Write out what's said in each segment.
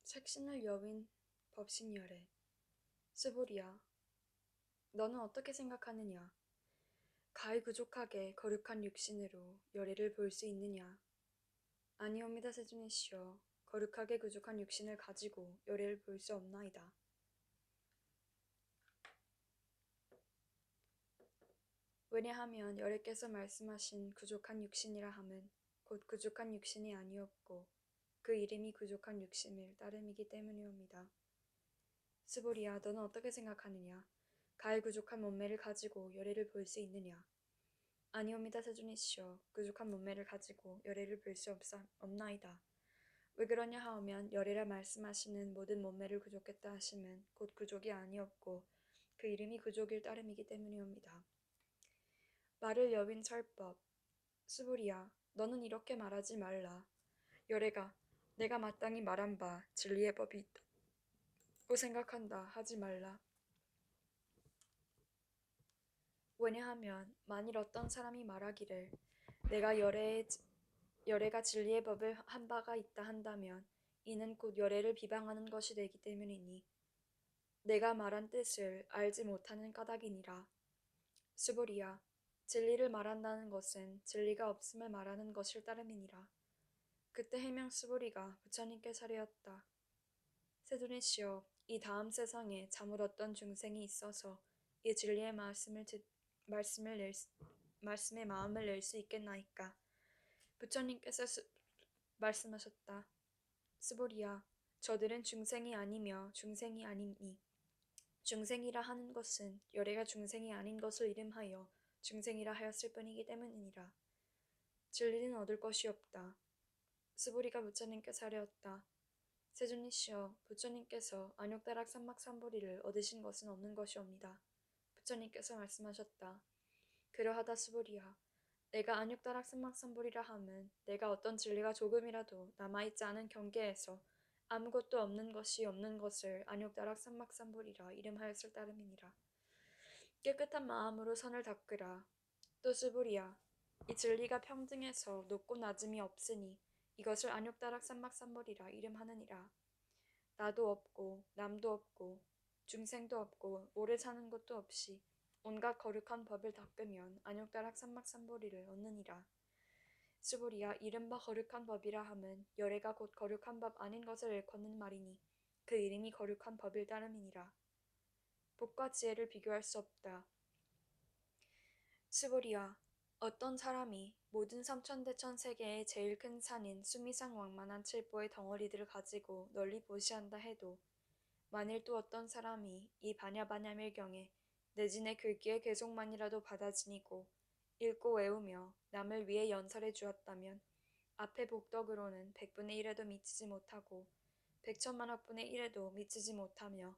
색신을 여윈 법신열애. 스보리야, 너는 어떻게 생각하느냐? 가히 부족하게 거룩한 육신으로 열애를 볼 수 있느냐? 아니옵니다, 세존이시여. 거룩하게 부족한 육신을 가지고 열애를 볼 수 없나이다. 왜냐하면 열애께서 말씀하신 부족한 육신이라 함은 곧 부족한 육신이 아니었고 그 이름이 부족한 육신을 따름이기 때문이옵니다. 스보리야, 너는 어떻게 생각하느냐? 가히 부족한 몸매를 가지고 열애를 볼 수 있느냐? 아니옵니다, 세존이시여. 부족한 몸매를 가지고 열애를 볼 수 없나이다. 왜 그러냐 하오면 열애라 말씀하시는 모든 몸매를 구족했다 하심은 곧 구족이 아니었고 그 이름이 구족일 따름이기 때문이옵니다. 말을 여윈 설법. 스보리야, 너는 이렇게 말하지 말라. 열애가 내가 마땅히 말한 바 진리의 법이 있다고 생각한다 하지 말라. 왜냐하면 만일 어떤 사람이 말하기를 내가 열애가 진리의 법을 한 바가 있다 한다면 이는 곧 열애를 비방하는 것이 되기 때문이니 내가 말한 뜻을 알지 못하는 까닭이니라. 스보리야, 진리를 말한다는 것은 진리가 없음을 말하는 것일 따름이니라. 그때 해명 스보리가 부처님께 사례었다. 세존이시여, 이 다음 세상에 참으로 어떤 중생이 있어서 이 진리의 말씀의 마음을 낼 수 있겠나이까? 부처님께서 말씀하셨다. 스보리야, 저들은 중생이 아니며 중생이 아니니 중생이라 하는 것은 열애가 중생이 아닌 것을 이름하여 중생이라 하였을 뿐이기 때문이니라. 진리는 얻을 것이 없다. 스보리가 부처님께 사례었다. 세존이시여, 부처님께서 안욕다락 삼막삼보리를 얻으신 것은 없는 것이옵니다. 부처님께서 말씀하셨다. 그러하다 스보리야, 내가 안욕다락 삼막삼보리라 함은 내가 어떤 진리가 조금이라도 남아있지 않은 경계에서 아무것도 없는 것이 없는 것을 안욕다락 삼막삼보리라 이름하였을 따름이니라. 깨끗한 마음으로 선을 닦으라. 또 스보리야, 이 진리가 평등해서 높고 낮음이 없으니 이것을 안욕다락 삼막삼보리라 이름하느니라. 나도 없고 남도 없고 중생도 없고 오래 사는 것도 없이 온갖 거룩한 법을 닦으면 안욕다락 삼막삼보리를 얻느니라. 스보리야, 이른바 거룩한 법이라 함은 열애가 곧 거룩한 법 아닌 것을 일컫는 말이니 그 이름이 거룩한 법일 따름이니라. 복과 지혜를 비교할 수 없다. 스보리야, 어떤 사람이 모든 삼천대천 세계의 제일 큰 산인 수미상 왕만한 칠보의 덩어리들을 가지고 널리 보시한다 해도 만일 또 어떤 사람이 이 바냐바냐밀경에 내지 내 글귀의 계속만이라도 받아 지니고 읽고 외우며 남을 위해 연설해 주었다면 앞의 복덕으로는 100분의 1에도 미치지 못하고 100천만억분의 1에도 미치지 못하며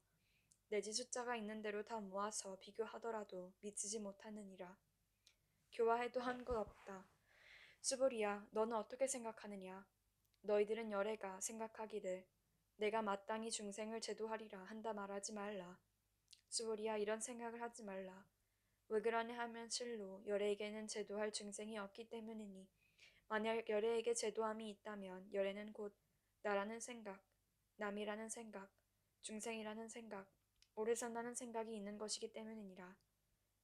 내지 숫자가 있는 대로 다 모아서 비교하더라도 미치지 못하느니라. 교화해도 한 것 없다. 스보리야, 너는 어떻게 생각하느냐? 너희들은 열애가 생각하기를 내가 마땅히 중생을 제도하리라 한다 말하지 말라. 스보리야, 이런 생각을 하지 말라. 왜 그러냐 하면 실로 열애에게는 제도할 중생이 없기 때문이니 만약 열애에게 제도함이 있다면 열애는 곧 나라는 생각, 남이라는 생각, 중생이라는 생각, 오래 산다는 생각이 있는 것이기 때문이니라.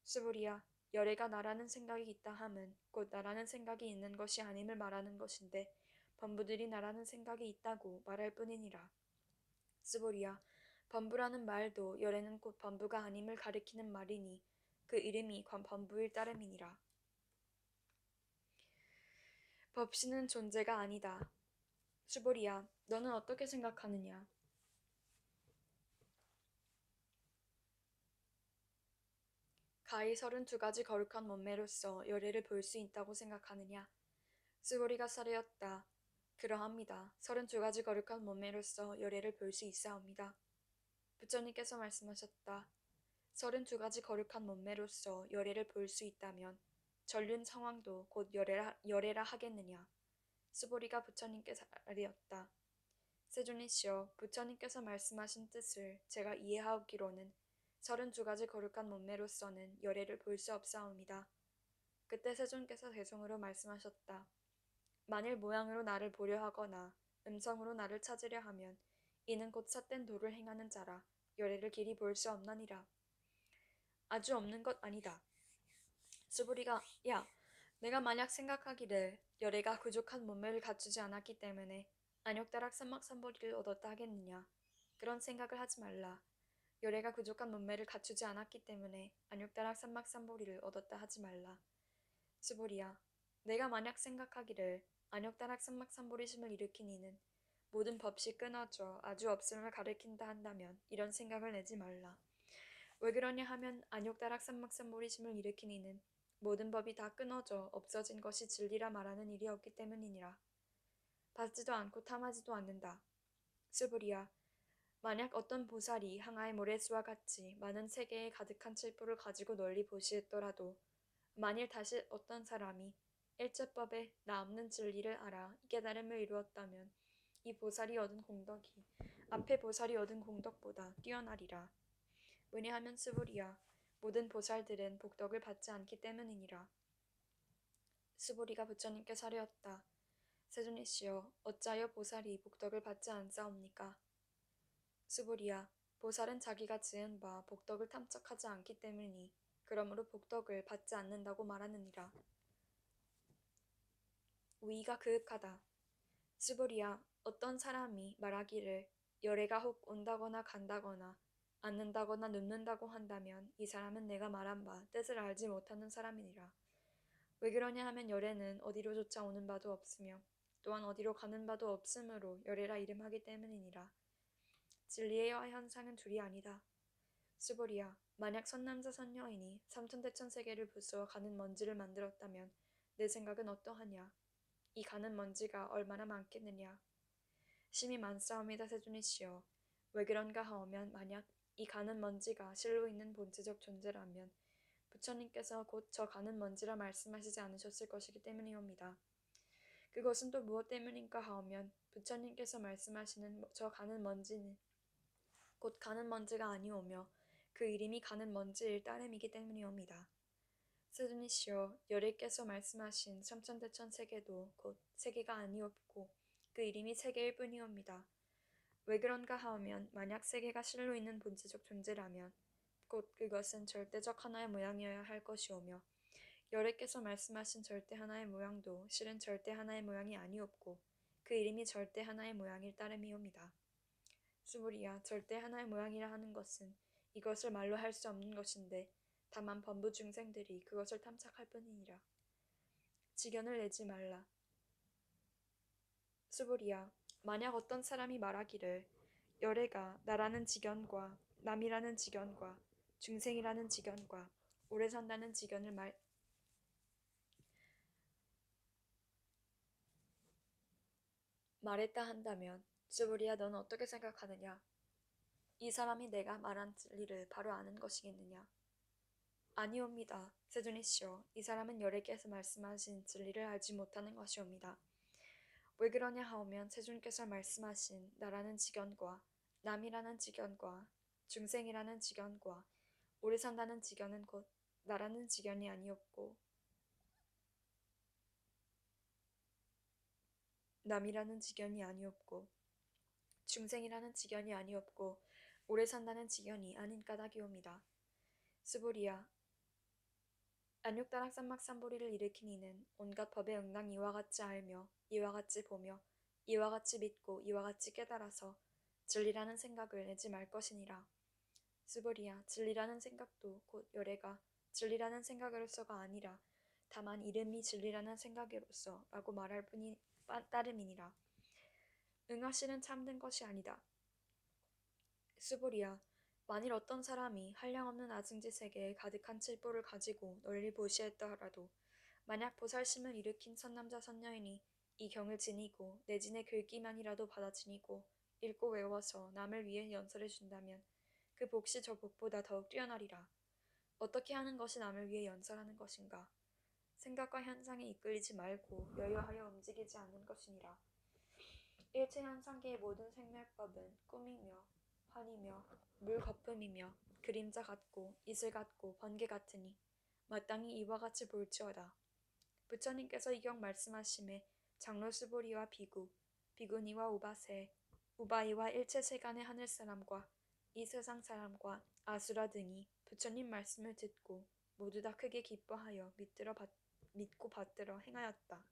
스보리야, 열애가 나라는 생각이 있다 함은 곧 나라는 생각이 있는 것이 아님을 말하는 것인데 범부들이 나라는 생각이 있다고 말할 뿐이니라. 스보리야, 범부라는 말도 열애는 곧 범부가 아님을 가리키는 말이니 그 이름이 범부일 따름이니라. 법신은 존재가 아니다. 스보리야, 너는 어떻게 생각하느냐? 가히 32가지 거룩한 몸매로서 열애를 볼 수 있다고 생각하느냐? 스보리가 사례었다. 그러합니다. 32가지 거룩한 몸매로서 열애를 볼 수 있사옵니다. 부처님께서 말씀하셨다. 32가지 거룩한 몸매로서 열애를 볼 수 있다면 전륜 상황도 곧 열애라 하겠느냐? 스보리가 부처님께 사례었다. 세존이시여, 부처님께서 말씀하신 뜻을 제가 이해하기로는 32가지 거룩한 몸매로서는 열애를 볼 수 없사옵니다. 그때 세존께서 대성으로 말씀하셨다. 만일 모양으로 나를 보려 하거나 음성으로 나를 찾으려 하면 이는 곧 삿된 도를 행하는 자라 열애를 길이 볼 수 없나니라. 아주 없는 것 아니다. 스부리가 야, 내가 만약 생각하기를 열애가 부족한 몸매를 갖추지 않았기 때문에 안욕다락 삼막삼보리를 얻었다 하겠느냐. 그런 생각을 하지 말라. 열애가 부족한 몸매를 갖추지 않았기 때문에 안욕다락 삼막삼보리를 얻었다 하지 말라. 스보리야, 내가 만약 생각하기를 안욕다락 삼막삼보리심을 일으킨 이는 모든 법이 끊어져 아주 없음을 가리킨다 한다면 이런 생각을 내지 말라. 왜 그러냐 하면 안욕다락 삼막삼보리심을 일으킨 이는 모든 법이 다 끊어져 없어진 것이 진리라 말하는 일이 없기 때문이니라. 받지도 않고 탐하지도 않는다. 스브리야, 만약 어떤 보살이 항아의 모래수와 같이 많은 세계에 가득한 칠포를 가지고 널리 보시했더라도 만일 다시 어떤 사람이 일제법에 나 없는 진리를 알아 깨달음을 이루었다면 이 보살이 얻은 공덕이 앞에 보살이 얻은 공덕보다 뛰어나리라. 왜냐하면 스부리야, 모든 보살들은 복덕을 받지 않기 때문이니라. 스부리가 부처님께 사려었다. 세존이시여, 어찌하여 보살이 복덕을 받지 않사옵니까? 스부리야, 보살은 자기가 지은 바 복덕을 탐척하지 않기 때문이니 그러므로 복덕을 받지 않는다고 말하느니라. 우의가 그윽하다. 스부리야, 어떤 사람이 말하기를 열애가 혹 온다거나 간다거나 앉는다거나 눕는다고 한다면 이 사람은 내가 말한 바 뜻을 알지 못하는 사람이니라. 왜 그러냐 하면 열애는 어디로조차 오는 바도 없으며 또한 어디로 가는 바도 없으므로 열애라 이름하기 때문이니라. 진리의 현상은 둘이 아니다. 스보리야, 만약 선남자 선녀인이 삼천대천세계를 부수어 가는 먼지를 만들었다면 내 생각은 어떠하냐? 이 가는 먼지가 얼마나 많겠느냐? 심히 많사옵니다. 세존이시여. 왜 그런가 하오면 만약 이 가는 먼지가 실로 있는 본체적 존재라면 부처님께서 곧 저 가는 먼지라 말씀하시지 않으셨을 것이기 때문이옵니다. 그것은 또 무엇 때문인가 하오면 부처님께서 말씀하시는 저 가는 먼지는 곧 가는 먼지가 아니오며 그 이름이 가는 먼지일 따름이기 때문이옵니다. 세존이시여, 열애께서 말씀하신 삼천대천 세계도 곧 세계가 아니옵고 그 이름이 세계일 뿐이옵니다. 왜 그런가 하오면 만약 세계가 실로 있는 본체적 존재라면 곧 그것은 절대적 하나의 모양이어야 할 것이오며 열애께서 말씀하신 절대 하나의 모양도 실은 절대 하나의 모양이 아니옵고 그 이름이 절대 하나의 모양일 따름이옵니다. 스부리야, 절대 하나의 모양이라 하는 것은 이것을 말로 할 수 없는 것인데 다만 범부 중생들이 그것을 탐착할 뿐이니라. 지견을 내지 말라. 스부리야, 만약 어떤 사람이 말하기를 열애가 나라는 지견과 남이라는 지견과 중생이라는 지견과 오래 산다는 지견을 말했다 한다면 스부리야, 넌 어떻게 생각하느냐? 이 사람이 내가 말한 진리를 바로 아는 것이겠느냐? 아니옵니다. 세존이시여, 이 사람은 열애께서 말씀하신 진리를 알지 못하는 것이옵니다. 왜 그러냐 하오면 세존께서 말씀하신 나라는 지견과 남이라는 지견과 중생이라는 지견과 오래 산다는 지견은 곧 나라는 지견이 아니었고 남이라는 지견이 아니었고 중생이라는 지견이 아니었고 오래 산다는 지견이 아닌 까닭이옵니다. 스보리야, 안욕다락 삼막삼보리를 일으킨 이는 온갖 법의 응당 이와 같이 알며 이와 같이 보며 이와 같이 믿고 이와 같이 깨달아서 진리라는 생각을 내지 말 것이니라. 스보리야, 진리라는 생각도 곧 열애가 진리라는 생각으로서가 아니라 다만 이름이 진리라는 생각으로서 라고 말할 뿐이 따름이니라. 응아씨는 참된 것이 아니다. 스보리야, 만일 어떤 사람이 한량없는 아증지 세계에 가득한 칠보를 가지고 널리 보시했다 하라도 만약 보살심을 일으킨 선남자 선녀인이 이 경을 지니고 내진의 글귀만이라도 받아 지니고 읽고 외워서 남을 위해 연설해 준다면 그 복시 저 복보다 더욱 뛰어나리라. 어떻게 하는 것이 남을 위해 연설하는 것인가? 생각과 현상에 이끌리지 말고 여유하여 움직이지 않는 것이니라. 일체 현상계의 모든 생멸법은 꿈이며 환이며 물거품이며 그림자 같고 이슬 같고 번개 같으니 마땅히 이와 같이 볼지어다. 부처님께서 이 경 말씀하심에 장로 스보리와 비구, 비구니와 우바세, 무바이와 일체 세간의 하늘사람과 이 세상 사람과 아수라 등이 부처님 말씀을 듣고 모두 다 크게 기뻐하여 믿고 받들어 행하였다.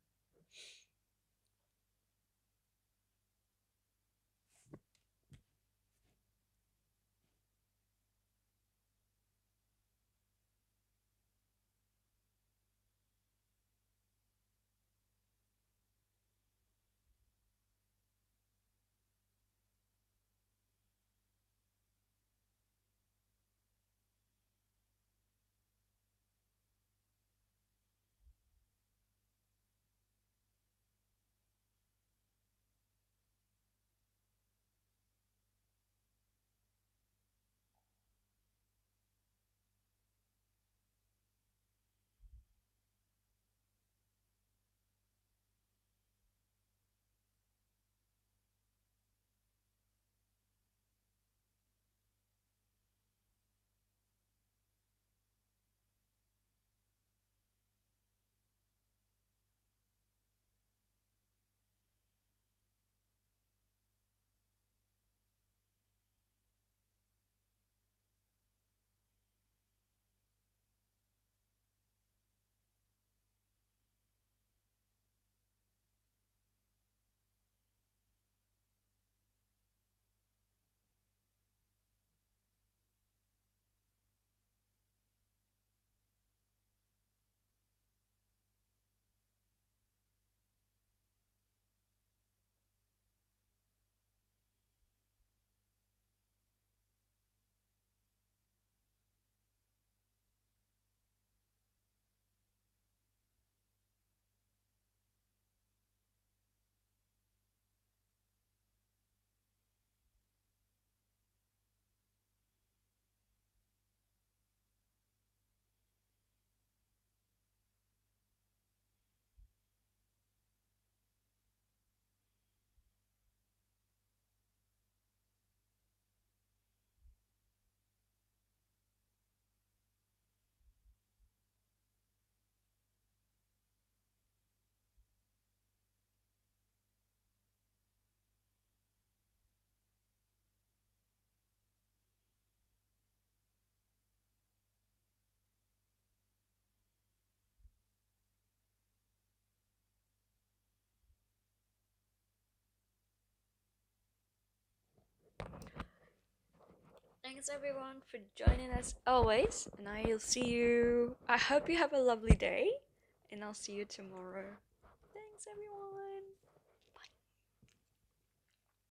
Thanks everyone for joining us always, and I'll see you. I hope you have a lovely day, and I'll see you tomorrow. Thanks everyone.